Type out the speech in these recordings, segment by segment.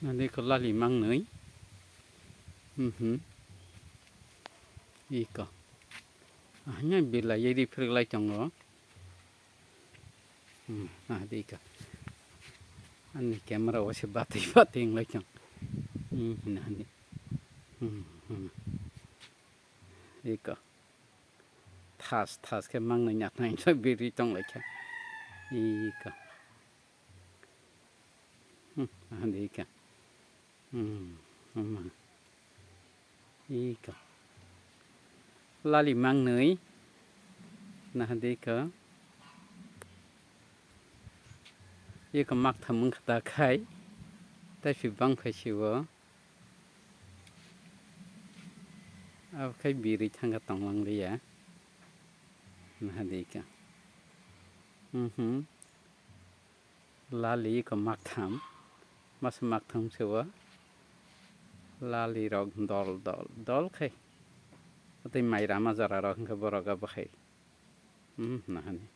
Nanti ko lali mang nui. Iko. Hanya bila jadi pergelai conggo. Nanti ko. Ani kamera wasi bati yang lagi cong. Nanti. Iko. Tas ke mang nui nyat nai so biri cong lagi. Iko. Nanti ko. Iko. Lali mang nui. Nanti ko. Iko mak thamung kata kai. Tapi bang festival. Aku kai biri thangga tonglang dia. Nanti ko. Lali ko mak tham. Mas mak tham sewa. Lali rog dol kai. Tapi mai rama zara rog ke boroga bakai. Nanti.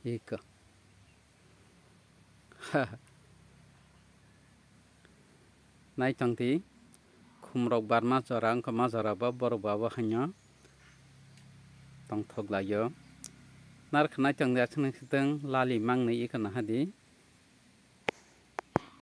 Iko. Nai tangti. Kumrok bar ma zara ko ma zara ba borok ba hanya. Tong thok la yo. Nar khna chang da chang siteng lali mang ni iko na hadi.